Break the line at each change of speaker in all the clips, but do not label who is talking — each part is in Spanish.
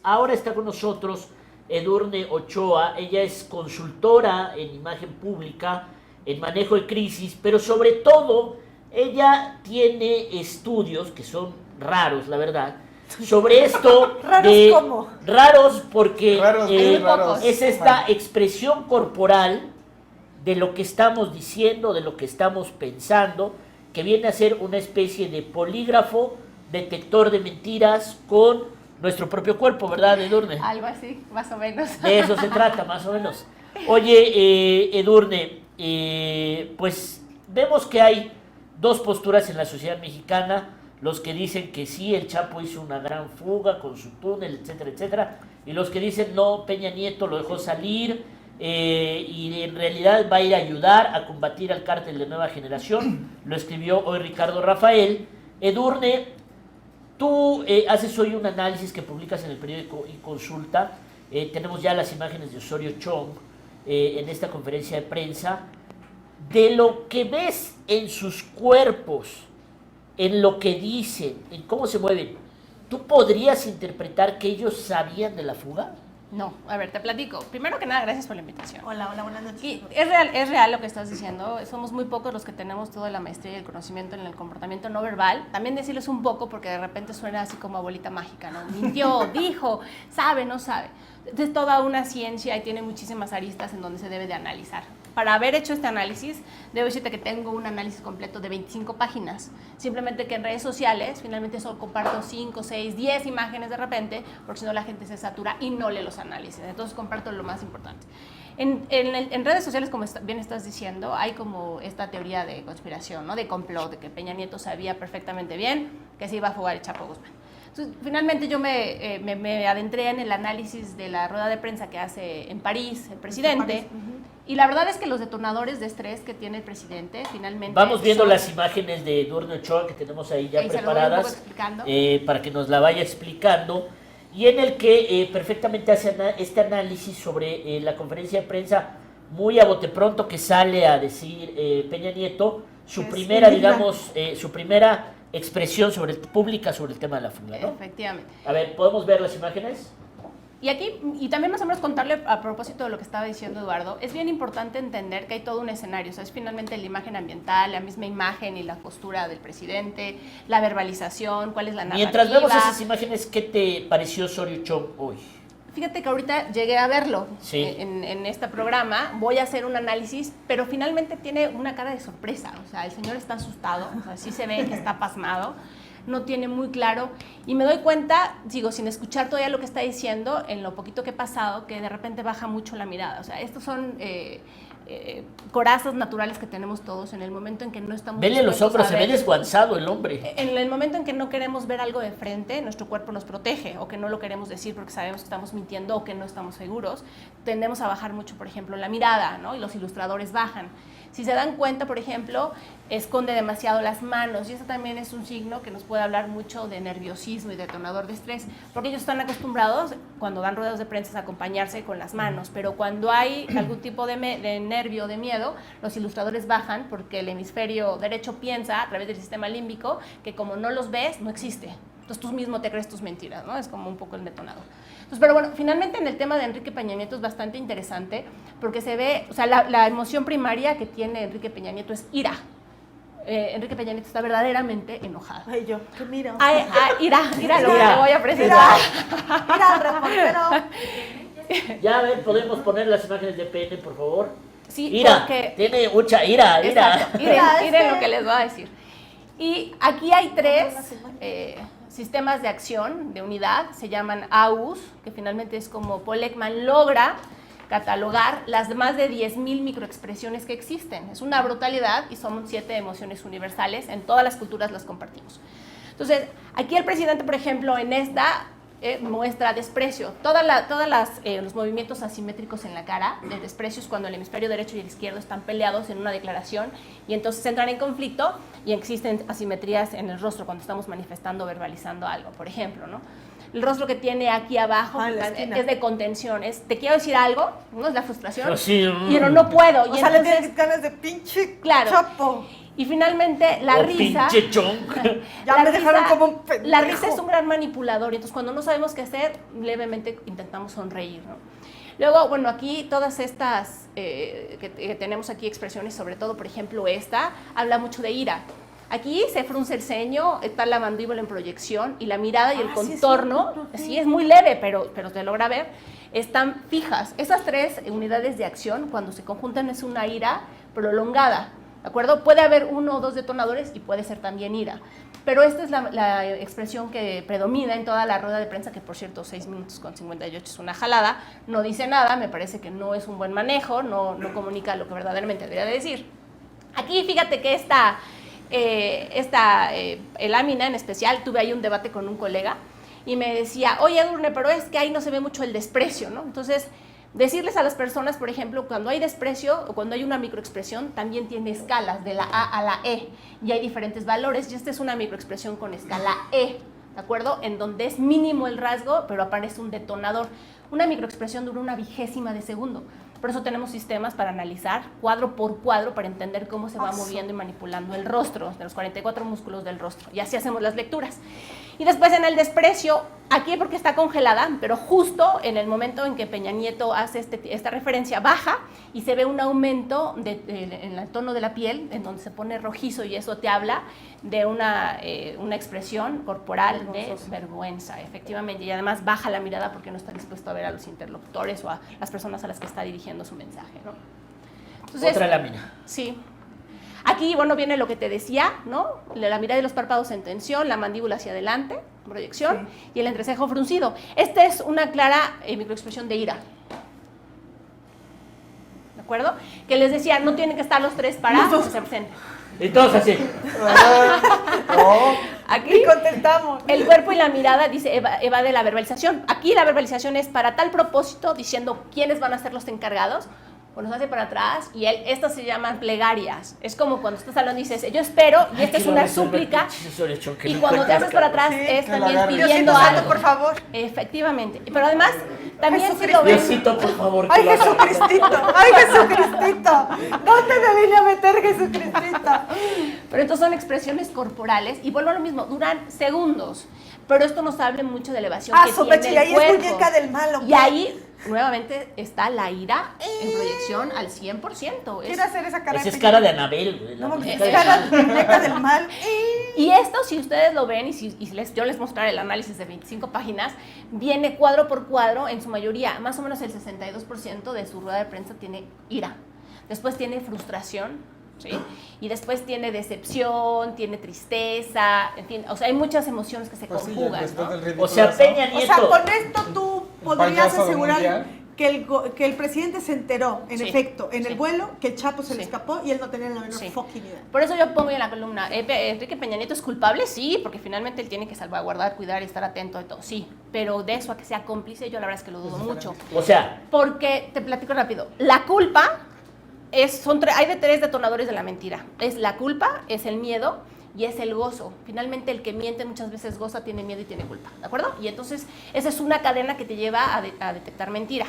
ahora está con nosotros Edurne Ochoa. Ella es consultora en imagen pública, en manejo de crisis, pero sobre todo ella tiene estudios que son raros, la verdad, sobre esto.
¿Raros cómo?
Raros porque
raros.
es esta expresión corporal de lo que estamos diciendo, de lo que estamos pensando, que viene a ser una especie de polígrafo, detector de mentiras con nuestro propio cuerpo, ¿verdad, Edurne?
Algo así, más o menos.
De eso se trata, más o menos. Oye, Edurne, pues vemos que hay dos posturas en la sociedad mexicana: los que dicen que sí, el Chapo hizo una gran fuga con su túnel, etcétera, etcétera, y los que dicen no, Peña Nieto lo dejó salir, y en realidad va a ir a ayudar a combatir al cártel de Nueva Generación. Lo escribió hoy Ricardo Rafael. Edurne, tú haces hoy un análisis que publicas en el periódico y Consulta. Tenemos ya las imágenes de Osorio Chong en esta conferencia de prensa. De lo que ves en sus cuerpos, en lo que dicen, en cómo se mueven, ¿tú podrías interpretar que ellos sabían de la fuga?
No, a ver, te platico. Primero que nada, gracias por la invitación.
Hola, buenas noches.
Y es real lo que estás diciendo. Somos muy pocos los que tenemos toda la maestría y el conocimiento en el comportamiento no verbal. También decirles un poco porque de repente suena así como abuelita mágica, ¿no? Mintió, dijo, sabe, no sabe. Es toda una ciencia y tiene muchísimas aristas en donde se debe de analizar. Para haber hecho este análisis, debo decirte que tengo un análisis completo de 25 páginas. Simplemente que en redes sociales, finalmente solo comparto 5, 6, 10 imágenes de repente, porque si no la gente se satura y no lee los análisis. Entonces comparto lo más importante. En redes sociales, como bien estás diciendo, hay como esta teoría de conspiración, ¿no? De complot, de que Peña Nieto sabía perfectamente bien que se iba a fugar el Chapo Guzmán. Entonces, finalmente yo me adentré en el análisis de la rueda de prensa que hace en París el presidente. Y la verdad es que los detonadores de estrés que tiene el presidente, finalmente...
Vamos viendo las imágenes de Edurne Ochoa que tenemos ahí ya preparadas, para que nos la vaya explicando, y en el que perfectamente hace este análisis sobre la conferencia de prensa, muy a bote pronto, que sale a decir Peña Nieto, su primera, digamos, su primera expresión pública sobre el tema de la fuga, ¿no?
Efectivamente.
A ver, ¿podemos ver las imágenes?
Y aquí, y también más o menos contarle a propósito de lo que estaba diciendo Eduardo, es bien importante entender que hay todo un escenario, o sea, es finalmente la imagen ambiental, la misma imagen y la postura del presidente, la verbalización, cuál es la narrativa.
Mientras vemos esas imágenes, ¿qué te pareció Osorio Chong hoy?
Fíjate que ahorita llegué a verlo
sí.
en este programa, voy a hacer un análisis, pero finalmente tiene una cara de sorpresa, o sea, el señor está asustado, o sea, sí se ve que está pasmado, no tiene muy claro, y me doy cuenta, digo, sin escuchar todavía lo que está diciendo, en lo poquito que he pasado, que de repente baja mucho la mirada, o sea, estos son corazas naturales que tenemos todos en el momento en que no estamos...
Vele los hombros, se ve desguanzado el hombre.
En el momento en que no queremos ver algo de frente, nuestro cuerpo nos protege, o que no lo queremos decir porque sabemos que estamos mintiendo o que no estamos seguros, tendemos a bajar mucho, por ejemplo, la mirada, ¿no? Y los ilustradores bajan. Si se dan cuenta, por ejemplo, esconde demasiado las manos, y eso también es un signo que nos puede hablar mucho de nerviosismo y detonador de estrés, porque ellos están acostumbrados, cuando dan ruedas de prensa, a acompañarse con las manos, pero cuando hay algún tipo de nervio o de miedo, los ilustradores bajan porque el hemisferio derecho piensa, a través del sistema límbico, que como no los ves, no existe. Entonces tú mismo te crees tus mentiras, ¿no? Es como un poco el detonador. Entonces, pero bueno, finalmente en el tema de Enrique Peña Nieto es bastante interesante porque se ve, o sea, la emoción primaria que tiene Enrique Peña Nieto es ira. Enrique Peña Nieto está verdaderamente enojado.
Ay, yo, ¿qué miro?
Ira, lo que voy a presentar.
Mira, reportero.
Ya, a ver, ¿podemos poner las imágenes de PN, por favor?
Sí,
ira,
porque...
tiene mucha ira.
Miren lo que les voy a decir. Y aquí hay tres sistemas de acción, de unidad, se llaman AUS, que finalmente es como Paul Ekman logra catalogar las más de 10,000 microexpresiones que existen. Es una brutalidad y son 7 emociones universales, en todas las culturas las compartimos. Entonces, aquí el presidente, por ejemplo, en esta muestra desprecio. Todos los movimientos asimétricos en la cara de desprecio es cuando el hemisferio derecho y el izquierdo están peleados en una declaración y entonces entran en conflicto y existen asimetrías en el rostro cuando estamos manifestando, verbalizando algo, por ejemplo, ¿no? El rostro que tiene aquí abajo es de contención, te quiero decir algo, ¿no? Es la frustración,
sí,
pero no puedo.
O sea, le tienes ganas de pinche Chapo.
Y finalmente, la
Oh,
risa...
pinche Chong.
Ya
la
me dejaron como un
La
pendejo.
risa es un gran manipulador, y entonces cuando no sabemos qué hacer, levemente intentamos sonreír, ¿no? Luego, bueno, aquí todas estas que tenemos aquí expresiones, sobre todo, por ejemplo, esta, habla mucho de ira. Aquí se frunce el ceño, está la mandíbula en proyección y la mirada y el
Sí, es
contorno,
cierto,
sí, es muy leve, pero se logra ver, están fijas. Esas tres unidades de acción, cuando se conjuntan, es una ira prolongada, ¿de acuerdo? Puede haber uno o dos detonadores y puede ser también ira. Pero esta es la expresión que predomina en toda la rueda de prensa, que por cierto 6 minutos con 58 es una jalada, no dice nada, me parece que no es un buen manejo, no comunica lo que verdaderamente debería de decir. Aquí fíjate que esta lámina en especial, tuve ahí un debate con un colega y me decía, oye Edurne, pero es que ahí no se ve mucho el desprecio, ¿no? Entonces, decirles a las personas, por ejemplo, cuando hay desprecio o cuando hay una microexpresión, también tiene escalas de la A a la E y hay diferentes valores, y esta es una microexpresión con escala E, ¿de acuerdo? En donde es mínimo el rasgo, pero aparece un detonador. Una microexpresión dura 1/20 de segundo. Por eso tenemos sistemas para analizar cuadro por cuadro para entender cómo se va moviendo y manipulando el rostro, de los 44 músculos del rostro. Y así hacemos las lecturas. Y después en el desprecio, aquí porque está congelada, pero justo en el momento en que Peña Nieto hace esta referencia, baja y se ve un aumento en el tono de la piel, en donde se pone rojizo, y eso te habla de una expresión corporal de vergüenza, efectivamente. Y además baja la mirada porque no está dispuesto a ver a los interlocutores o a las personas a las que está dirigiendo su mensaje, ¿no? Entonces,
Otra lámina.
Sí. Aquí, bueno, viene lo que te decía, ¿no? La mirada y los párpados en tensión, la mandíbula hacia adelante, proyección, y el entrecejo fruncido. Esta es una clara microexpresión de ira. ¿De acuerdo? Que les decía, no tienen que estar los tres parados, se presenten.
Entonces así.
Aquí
Y contestamos.
el cuerpo y la mirada dice evade la verbalización. Aquí la verbalización es para tal propósito, diciendo quiénes van a ser los encargados, o nos hace para atrás, y estas se llaman plegarias. Es como cuando estás hablando y dices, yo espero, y esta es una súplica, y cuando te haces para atrás es
que
también
la agarre.
pidiendo
Diosito santo,
algo.
por favor.
Efectivamente. Pero además, también si lo ven...
Diosito, por favor. que
Ay,
lo haga.
Jesucristito. Ay, Jesucristito. ¿Dónde me vine a meter, Jesucristito?
Pero entonces son expresiones corporales, y vuelvo a lo mismo, duran segundos. Pero esto nos habla mucho de elevación que tiene
Sopechi, y
el
ahí
cuerpo.
es muñeca del mal, ¿o
Y
qué?
ahí, nuevamente, está la ira en proyección al 100%.
Quiero hacer esa cara.
Esa es
de
cara de Anabel, güey. la
No,
muñeca
es
de
cara
Anabel.
de muñeca del mal.
Y esto, si ustedes lo ven, y yo les mostraré el análisis de 25 páginas, viene cuadro por cuadro, en su mayoría, más o menos el 62% de su rueda de prensa tiene ira. Después tiene frustración, ¿sí? Y después tiene decepción, tiene tristeza, en fin, o sea, hay muchas emociones que se
Pues sí,
conjugan,
después
¿no?
del
O
ridículo.
sea, Peña
O
Nieto.
sea, con esto tú podrías
payaso
asegurar
mundial.
que el presidente se enteró, en
Sí,
efecto, en
sí.
el vuelo, que el Chapo se le
Sí.
escapó y él no tenía la menor
Sí.
fucking idea.
Por eso yo pongo en la columna, ¿Enrique Peña Nieto es culpable? Sí, porque finalmente él tiene que salvaguardar, cuidar y estar atento a todo, sí. Pero de eso a que sea cómplice, yo la verdad es que lo dudo mucho.
O sea,
Porque, te platico rápido, la culpa hay de tres detonadores de la mentira. Es la culpa, es el miedo y es el gozo. Finalmente, el que miente muchas veces goza, tiene miedo y tiene culpa, ¿de acuerdo? Y entonces, esa es una cadena que te lleva a detectar mentira.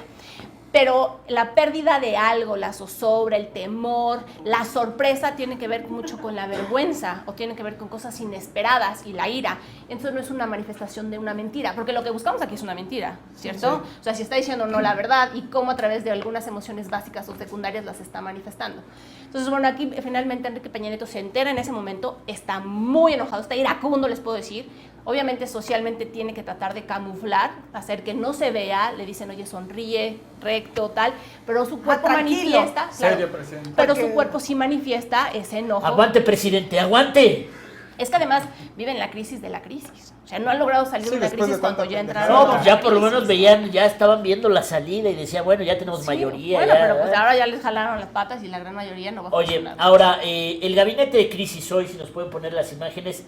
Pero la pérdida de algo, la zozobra, el temor, la sorpresa tiene que ver mucho con la vergüenza o tiene que ver con cosas inesperadas y la ira. Entonces no es una manifestación de una mentira, porque lo que buscamos aquí es una mentira, ¿cierto? O sea, si está diciendo no la verdad y cómo a través de algunas emociones básicas o secundarias las está manifestando. Entonces, bueno, aquí finalmente Enrique Peña Nieto se entera en ese momento, está muy enojado, está iracundo, les puedo decir. Obviamente, socialmente tiene que tratar de camuflar, hacer que no se vea, le dicen, oye, sonríe, recto, tal, pero su cuerpo
tranquilo.
manifiesta, claro,
Serio, presidente.
pero
Porque-
su cuerpo sí manifiesta ese enojo.
aguante, presidente, aguante.
Es que además viven la crisis de la crisis. O sea, no han logrado salir
Sí,
de una
después
crisis
de
cuando
tanta
ya
pendejada.
entraron.
No,
a
pues
la
ya por lo menos
crisis.
veían, ya estaban viendo la salida y decían, bueno, ya tenemos
Sí,
mayoría.
bueno,
ya,
pero pues
¿verdad?
ahora ya les jalaron las patas y la gran mayoría no va a
Oye,
funcionar.
ahora, el gabinete de crisis hoy, si nos pueden poner las imágenes,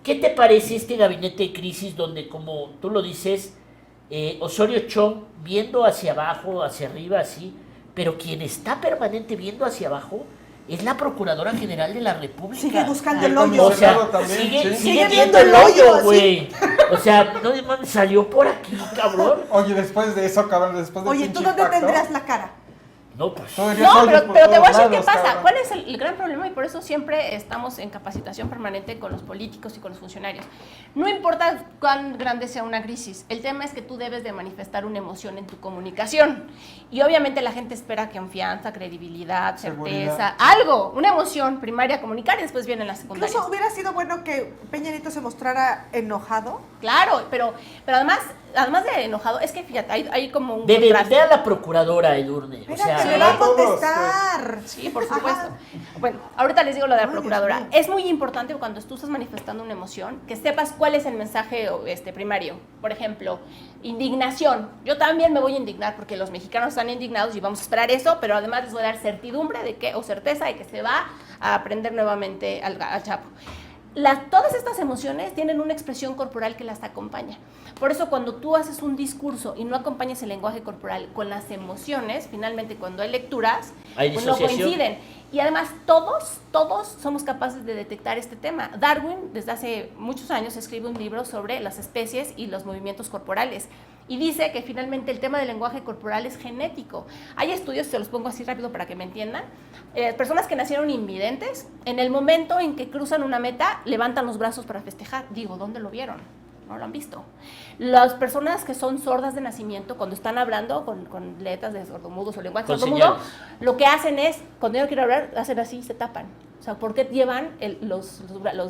¿qué te parece este gabinete de crisis donde, como tú lo dices, Osorio Chong viendo hacia abajo, hacia arriba, así, pero quien está permanente viendo hacia abajo es la Procuradora General de la República?
Sigue buscando
Y
el
el
hoyo.
O sea,
Senado también,
sigue,
sí.
sigue
Sigue
viendo el
viendo el hoyo,
hoyo,
así.
güey. O sea, no mames, salió por aquí, cabrón.
Oye, después de eso, cabrón, después del
Oye, ¿tú
pinche
dónde
impacto,
tendrías la cara?
No, pues.
Tú dirías,
No,
"Oye,
pero
por
te voy a
todos
decir qué
lados,
pasa.
cabrón".
¿Cuál es el gran problema? Y por eso siempre estamos en capacitación permanente con los políticos y con los funcionarios. No importa cuán grande sea una crisis, el tema es que tú debes de manifestar una emoción en tu comunicación. Y obviamente la gente espera confianza, credibilidad,
Seguridad.
certeza, algo, una emoción primaria a comunicar y después vienen las secundarias.
Incluso hubiera sido bueno que Peña Nieto se mostrara enojado.
Claro, pero además de enojado, es que fíjate, hay como un
Ve
contraste.
a la procuradora, Edurne. O
Espérate,
sea,
le va a
todos,
contestar.
Sí, por supuesto.
Ajá.
Bueno, ahorita les digo lo de la
Ay, Dios
procuradora.
mío.
Es muy importante cuando tú estás manifestando una emoción que sepas cuál es el mensaje primario. Por ejemplo, indignación. Yo también me voy a indignar porque los mexicanos están indignados y vamos a esperar eso, pero además les voy a dar certidumbre de que, o certeza de que se va a prender nuevamente al Chapo. Todas estas emociones tienen una expresión corporal que las acompaña. Por eso cuando tú haces un discurso y no acompañas el lenguaje corporal con las emociones, finalmente cuando hay lecturas,
Hay
pues no
disociación.
coinciden. Y además todos somos capaces de detectar este tema. Darwin desde hace muchos años escribe un libro sobre las especies y los movimientos corporales. Y dice que finalmente el tema del lenguaje corporal es genético. Hay estudios, se los pongo así rápido para que me entiendan, personas que nacieron invidentes, en el momento en que cruzan una meta, levantan los brazos para festejar. Digo, ¿dónde lo vieron? No lo han visto. Las personas que son sordas de nacimiento, cuando están hablando con letras de sordomudos o lenguaje
Con
sordomudo,
señales.
lo que hacen es, cuando yo no quiero hablar, hacen así, se tapan. O sea, ¿por qué llevan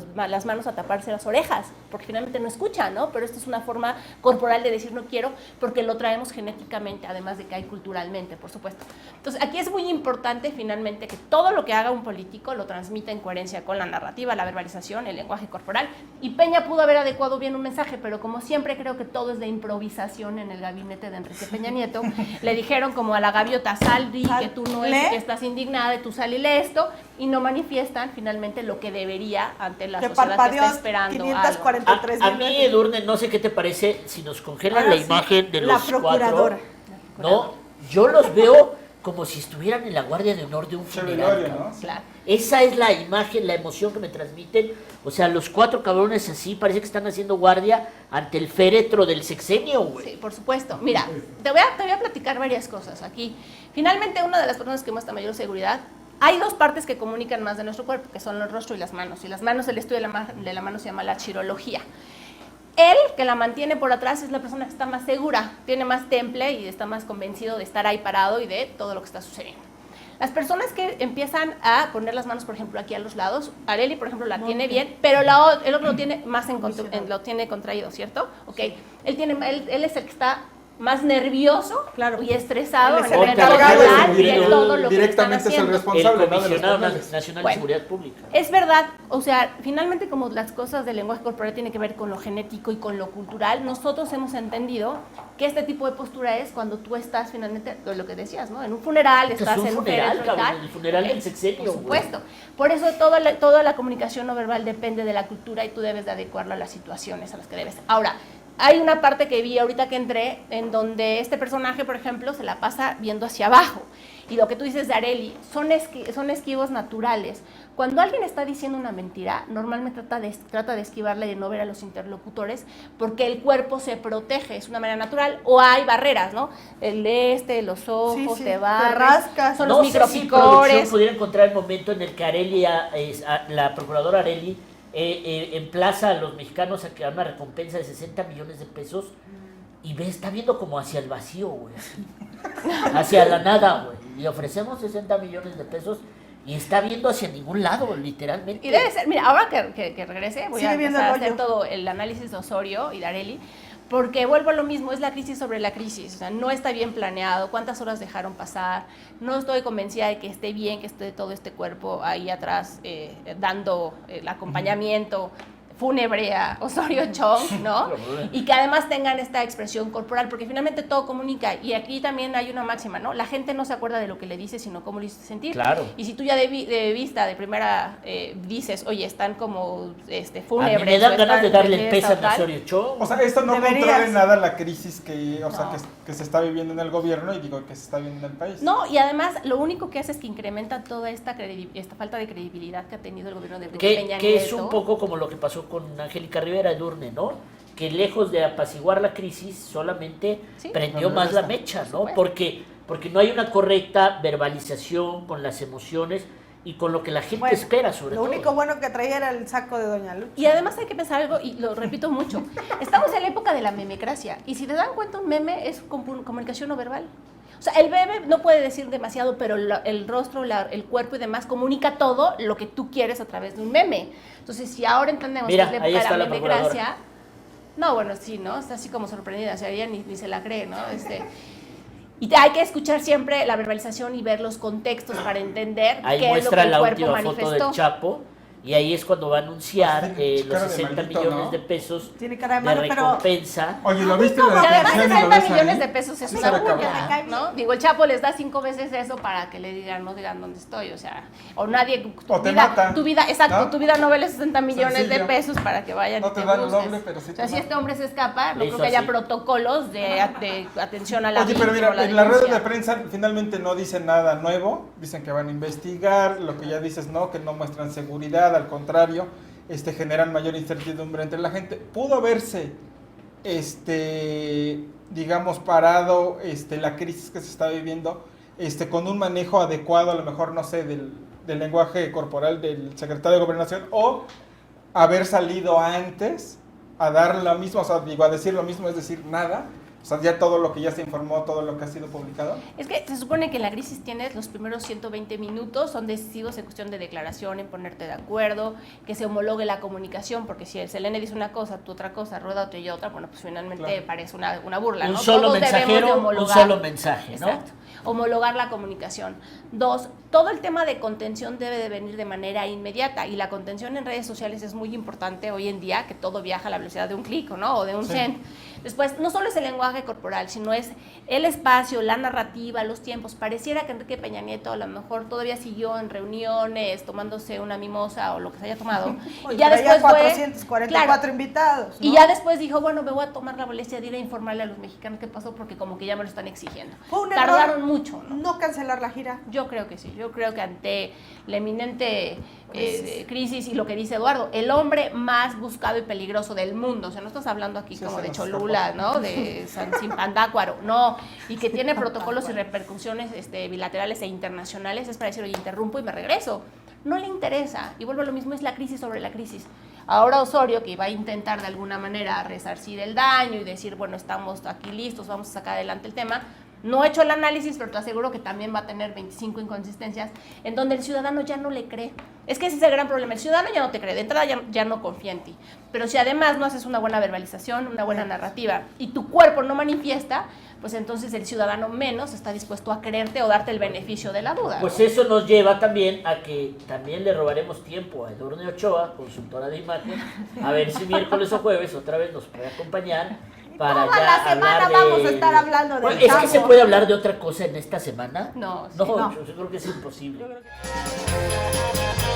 las manos a taparse las orejas? Porque finalmente no escuchan, ¿no? Pero esto es una forma corporal de decir no quiero, porque lo traemos genéticamente, además de que hay culturalmente, por supuesto. Entonces, aquí es muy importante finalmente que todo lo que haga un político lo transmita en coherencia con la narrativa, la verbalización, el lenguaje corporal. Y Peña pudo haber adecuado bien un mensaje, pero como siempre creo que todo es de improvisación en el gabinete de Enrique Peña Nieto, le dijeron como a la gaviota, sal, di que tú no
lee.
es, que estás indignada y tú sal y lee esto, y no manifiestan finalmente lo que debería ante la
Que
sociedad que
parpadeó
está esperando algo.
543
a mí, Edurne, no sé qué te parece si nos congelan
Ahora
la
sí,
imagen de
la
los
procuradora.
cuatro. No, yo los veo como si estuvieran en la guardia de honor de un funeral.
Chevelorio,
cabrón.
¿no?
Claro.
Esa es la imagen, la emoción que me transmiten. O sea, los cuatro cabrones así parece que están haciendo guardia ante el féretro del sexenio, güey.
Sí, por supuesto. Mira, te voy a platicar varias cosas aquí. Finalmente, una de las personas que muestra mayor seguridad, hay dos partes que comunican más de nuestro cuerpo, que son el rostro y las manos. Y las manos, el estudio de la mano se llama la chirología. Él, que la mantiene por atrás, es la persona que está más segura, tiene más temple y está más convencido de estar ahí parado y de todo lo que está sucediendo. Las personas que empiezan a poner las manos, por ejemplo, aquí a los lados, Areli, por ejemplo, la tiene bien, pero el otro lo tiene más lo tiene contraído, ¿cierto? Ok. Él es el que está más nervioso,
Claro.
y estresado
Él es
en
el
el
encargado de
hablar y
seguridad.
en todo lo que están
Directamente es el
haciendo.
El
responsable, ¿no? De los
comisionado
paneles.
nacional
Bueno.
de seguridad pública.
Es verdad, o sea, finalmente como las cosas del lenguaje corporal tienen que ver con lo genético y con lo cultural, nosotros hemos entendido que este tipo de postura es cuando tú estás finalmente, lo que decías, ¿no? En un funeral,
Esto es
estás
un
en un
funeral,
féretro y
cabrón,
tal.
el funeral del
Ok,
sexenio,
por
güey.
supuesto. Por eso toda la comunicación no verbal depende de la cultura y tú debes de adecuarla a las situaciones a las que debes. Ahora, hay una parte que vi ahorita que entré en donde este personaje, por ejemplo, se la pasa viendo hacia abajo. Y lo que tú dices de Areli, son esquivos naturales. Cuando alguien está diciendo una mentira, normalmente trata de esquivarla y de no ver a los interlocutores porque el cuerpo se protege, es una manera natural. O hay barreras, ¿no? Los ojos,
Sí, sí,
te
te
barres,
rascas.
son
No
los
sé si producción
micropicores.
pudiera encontrar el momento en el que Areli, la procuradora Areli, emplaza a los mexicanos a que hagan una recompensa de 60 millones de pesos y está viendo como hacia el vacío, güey. Hacia la nada, güey. Le ofrecemos 60 millones de pesos y está viendo hacia ningún lado, literalmente.
Y debe ser, mira, ahora que regrese, voy
Sigue
a
viendo
empezar a
el
hacer
rollo.
todo el análisis de Osorio y de Areli, porque vuelvo a lo mismo, es la crisis sobre la crisis, o sea, no está bien planeado, cuántas horas dejaron pasar, no estoy convencida de que esté bien, que esté todo este cuerpo ahí atrás dando el acompañamiento fúnebre a Osorio Chong, ¿no? Y que además tengan esta expresión corporal, porque finalmente todo comunica, y aquí también hay una máxima, ¿no? La gente no se acuerda de lo que le dice, sino cómo le hiciste sentir.
Claro.
Y si tú ya de vista, de primera, dices, oye, están como
A
fúnebres.
mí me dan
o
ganas de
están
darle el
fiesta
peso
o
a
tal.
Osorio Chong.
O sea, esto no
Deberías.
controla en nada la crisis que, o sea,
No.
que se está viviendo en el gobierno y digo que se está viviendo en el país.
No, y además lo único que hace es que incrementa toda esta falta de credibilidad que ha tenido el gobierno de Peña
Que es
Nieto.
un poco como lo que pasó con Angélica Rivera Edurne, ¿no? que lejos de apaciguar la crisis, solamente
Sí.
prendió
No,
más la
está.
mecha,
Por
¿no?
supuesto.
Porque no hay una correcta verbalización con las emociones y con lo que la gente
Bueno,
espera, sobre
Lo
todo.
único bueno que traía era el saco de Doña Lucha.
Y además hay que pensar algo, y lo repito mucho, estamos en la época de la memecracia, y si te dan cuenta un meme es comunicación no verbal. O sea, el meme no puede decir demasiado, pero el rostro, el cuerpo y demás comunica todo lo que tú quieres a través de un meme. Entonces, si ahora entendemos
Mira,
que es la
ahí
época
está
de la
la
memecracia, no, bueno, sí, ¿no? Está así como sorprendida, o sea, ella ni se la cree, ¿no? Y hay que escuchar siempre la verbalización y ver los contextos para entender
Ahí
qué es lo
muestra
que el
la
cuerpo
última foto
manifestó.
del Chapo y ahí es cuando va a anunciar
Tiene
los
cara de
60
maldito,
millones
¿no?
de pesos
Tiene cara de
de
malo, pero
recompensa.
Oye, ¿lo viste en
Que
la
además
descripción y lo
60
ves
millones
ahí?
de pesos es
Sí,
una
se la acabó.
burla, ¿no? Digo, el Chapo les da 5 veces eso para que le digan, no digan dónde estoy, o sea, o nadie,
O te mata,
tu vida, exacto,
¿no?
tu vida no vale 60 millones de
Sencillo.
pesos para que vayan
No
y
te
te
dan el
busques.
doble, pero sí
o sea,
te
si
matan.
este hombre se escapa, no
Le
creo
hizo
que haya
así.
protocolos de atención a la
Oye,
víctima
pero
o
mira,
la
en las redes
denuncia.
de prensa finalmente no dicen nada nuevo, dicen que van a investigar, lo que ya dices, no, que no muestran seguridad, al contrario, generan mayor incertidumbre entre la gente. Pudo haberse, digamos, parado la crisis que se está viviendo, con un manejo adecuado, a lo mejor, no sé, del lenguaje corporal del secretario de Gobernación, o haber salido antes a dar lo mismo, o sea, digo, a decir lo mismo, es decir, nada. O sea, ya todo lo que ya se informó, todo lo que ha sido publicado.
Es que se supone que en la crisis tienes los primeros 120 minutos, son decisivos en cuestión de declaración, en ponerte de acuerdo, que se homologue la comunicación, porque si el Selene dice una cosa, tú otra cosa, Rueda otra y otra, bueno, pues finalmente
Claro.
parece una burla,
Un
¿no?
solo
Todos debemos de
mensajero, un
homologar.
solo mensaje, ¿no?
Exacto. Homologar la comunicación. 2, todo el tema de contención debe de venir de manera inmediata y la contención en redes sociales es muy importante hoy en día, que todo viaja a la velocidad de un clic, ¿no? O de un
Sí.
send. Después, no solo es el lenguaje corporal, sino es el espacio, la narrativa, los tiempos. Pareciera que Enrique Peña Nieto a lo mejor todavía siguió en reuniones, tomándose una mimosa o lo que se haya tomado.
Oye,
y ya
traía
después fue...
444
claro,
invitados, ¿no?
y ya después dijo, bueno, me voy a tomar la molestia de ir a informarle a los mexicanos qué pasó porque como que ya me lo están exigiendo.
Fue un
Tardaron
error
mucho, ¿no?
no cancelar la gira.
Yo creo que sí, yo creo que ante la eminente crisis y lo que dice Eduardo, el hombre más buscado y peligroso del mundo, o sea, no estás hablando aquí
Sí,
como
se
de
nos
Cholula,
escapó.
¿no? De San Simpandácuaro, no, y que tiene protocolos y repercusiones bilaterales e internacionales, es para decir, oye, interrumpo y me regreso. No le interesa, y vuelvo a lo mismo, es la crisis sobre la crisis. Ahora Osorio, que va a intentar de alguna manera resarcir el daño y decir, bueno, estamos aquí listos, vamos a sacar adelante el tema, no he hecho el análisis, pero te aseguro que también va a tener 25 inconsistencias en donde el ciudadano ya no le cree. Es que ese es el gran problema. El ciudadano ya no te cree, de entrada ya no confía en ti. Pero si además no haces una buena verbalización, una buena narrativa y tu cuerpo no manifiesta, pues entonces el ciudadano menos está dispuesto a creerte o darte el beneficio de la duda.
Pues
¿no?
eso nos lleva también a que también le robaremos tiempo a Edurne Ochoa, consultora de imagen, a ver si miércoles o jueves otra vez nos puede acompañar para
Toda
ya
la semana
hablar de...
vamos a estar hablando del
Bueno, ¿es que
Chapo.
se puede hablar de otra cosa en esta semana?
No, sí.
No,
No.
yo creo que es imposible.
Yo creo que-